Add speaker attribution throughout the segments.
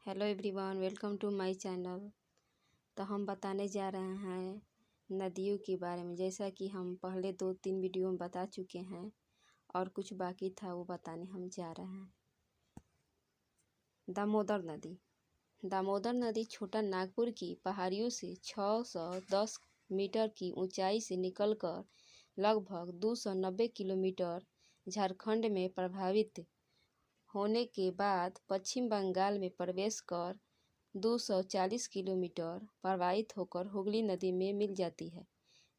Speaker 1: Hello everyone, welcome to my channel. तो हम बताने जा रहे हैं नदियों के बारे में। जैसा कि हम पहले 2-3 वीडियो में बता चुके हैं और कुछ बाकी था वो बताने हम जा रहे हैं। दामोदर नदी। दामोदर नदी छोटा नागपुर की पहाड़ियों से 610 मीटर की ऊंचाई से निकलकर लगभग 290 किलोमीटर झारखंड में प्रभावित होने के बाद पश्चिम बंगाल में प्रवेश कर 240 किलोमीटर प्रवाहित होकर हुगली नदी में मिल जाती है।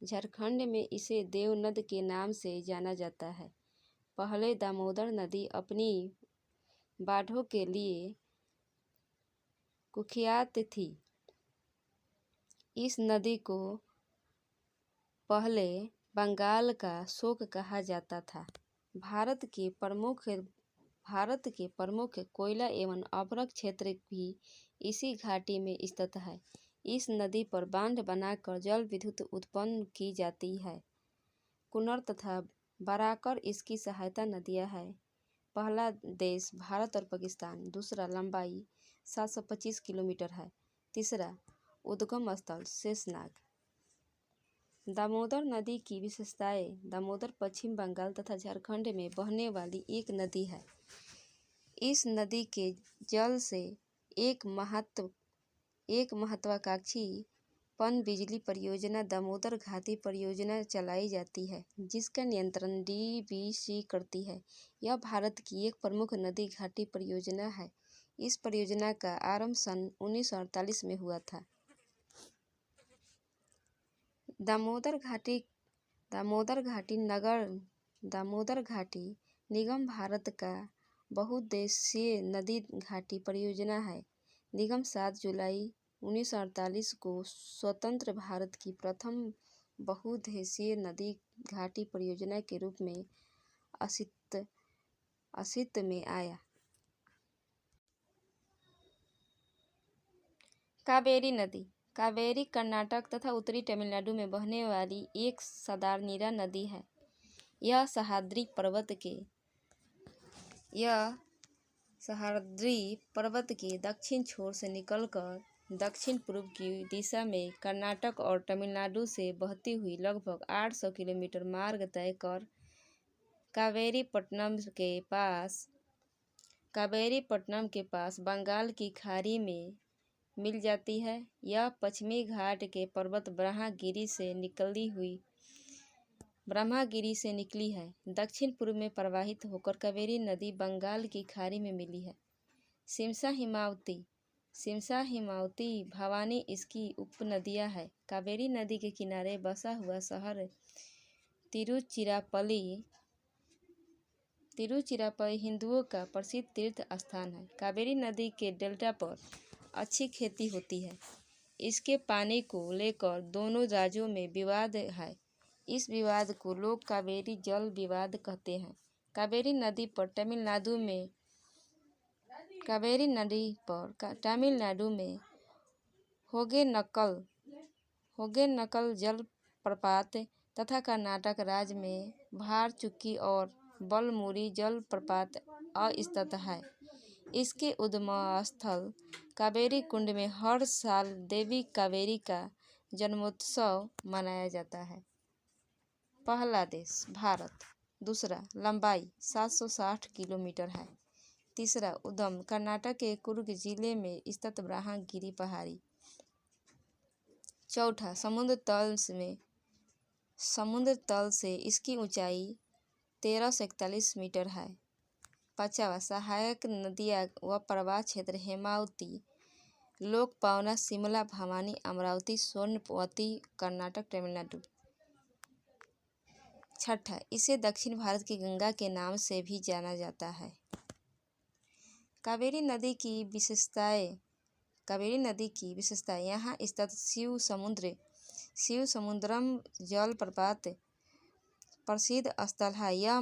Speaker 1: झारखंड में इसे देवनद के नाम से जाना जाता है। पहले दामोदर नदी अपनी बाढ़ों के लिए कुख्यात थी। इस नदी को पहले बंगाल का शोक कहा जाता था। भारत के प्रमुख कोयला एवं अभ्रक क्षेत्र भी इसी घाटी में स्थित है। इस नदी पर बांध बनाकर जल विद्युत उत्पन्न की जाती है। कुनर तथा बराकर इसकी सहायता नदियां हैं। पहला देश भारत और पाकिस्तान। दूसरा लंबाई 725 किलोमीटर है। तीसरा उद्गम स्थल शेषनाग। दामोदर नदी की विशेषताएं। दामोदर पश्चिम बंगाल तथा झारखंड में बहने वाली एक नदी है। इस नदी के जल से एक महत्वाकांक्षी पनबिजली परियोजना दामोदर घाटी परियोजना चलाई जाती है, जिसका नियंत्रण डीवीसी करती है। यह भारत की एक प्रमुख नदी घाटी परियोजना है। इस परियोजना का आरंभ सन 1948 में हुआ था। दामोदर घाटी निगम भारत का बहुउद्देशीय नदी घाटी परियोजना है। निगम 7 जुलाई 1948 को स्वतंत्र भारत की प्रथम बहुउद्देशीय नदी घाटी परियोजना के रूप में अस्तित्व में आया। कावेरी नदी। कावेरी कर्नाटक तथा उत्तरी तमिलनाडु में बहने वाली एक सदानीरा नदी है। यह सह्याद्री पर्वत के दक्षिण छोर से निकलकर दक्षिण पूर्व की दिशा में कर्नाटक और तमिलनाडु से बहती हुई लगभग 800 किलोमीटर मार्ग तय कर कावेरीपट्टनम के पास बंगाल की खाड़ी में मिल जाती है। यह पश्चिमी घाट के पर्वत ब्रह्मागिरी से निकली है। दक्षिण पूर्व में प्रवाहित होकर कावेरी नदी बंगाल की खाड़ी में मिली है। सिमसा हिमावती भवानी इसकी उपनदियां है। कावेरी नदी के किनारे बसा हुआ शहर तिरुचिरापल्ली हिंदुओं का प्रसिद्ध तीर्थ स्थान है। कावेरी नदी के डेल्टा पर अच्छी खेती होती है। इसके पानी को लेकर दोनों राज्यों में विवाद है। इस विवाद को लोग कावेरी जल विवाद कहते हैं। कावेरी नदी पर तमिलनाडु में होगेनकल जलप्रपात तथा कर्नाटक राज्य में भारचुक्की और बलमुरी जलप्रपात स्थित है। इसके उद्गम स्थल कावेरी कुंड में हर साल देवी कावेरी का जन्मोत्सव मनाया जाता है। पहला देश भारत। दूसरा लंबाई 760 किलोमीटर है। तीसरा उद्गम कर्नाटक के कुर्ग जिले में स्थित ब्रह्मगिरी पहाड़ी। चौथा समुद्र तल से इसकी ऊंचाई 1341 मीटर है। पांचवा सहायक नदियां व प्रवाह क्षेत्र हेमावती, लोकपावना, शिमला, भवानी, अमरावती, सोनवती, कर्नाटक, तमिलनाडु। छठा इसे दक्षिण भारत की गंगा के नाम से भी जाना जाता है। कावेरी नदी की विशेषताएं। यहाँ स्थित शिव समुद्रम जलप्रपात प्रसिद्ध स्थल है। यह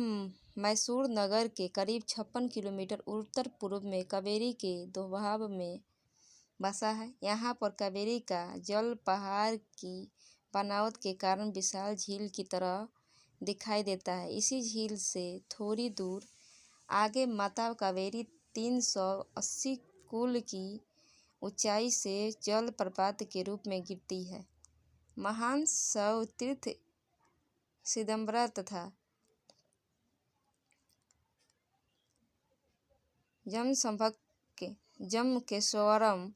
Speaker 1: मैसूर नगर के करीब 56 किलोमीटर उत्तर पूर्व में कावेरी के दोभाग में बसा है। यहाँ पर कावेरी का जल पहाड़ की बनावट के कारण विशाल झील की तरह दिखाई देता है। इसी झील से थोड़ी दूर आगे माता कावेरी 380 कुल की ऊंचाई से जलप्रपात के रूप में गिरती है। महान शैव तीर्थ सिदम्बरा तथा जम्बुकेश्वरम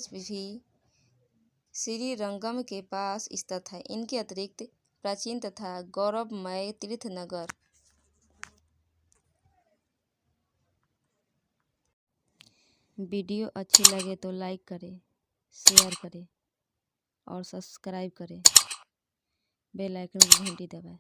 Speaker 1: भी श्रीरंगम के पास स्थित है। इनके अतिरिक्त प्राचीन तथा गौरवमय तीर्थ नगर। वीडियो अच्छी लगे तो लाइक करें, शेयर करें और सब्सक्राइब करें। बेल आइकन की घंटी दबाएं।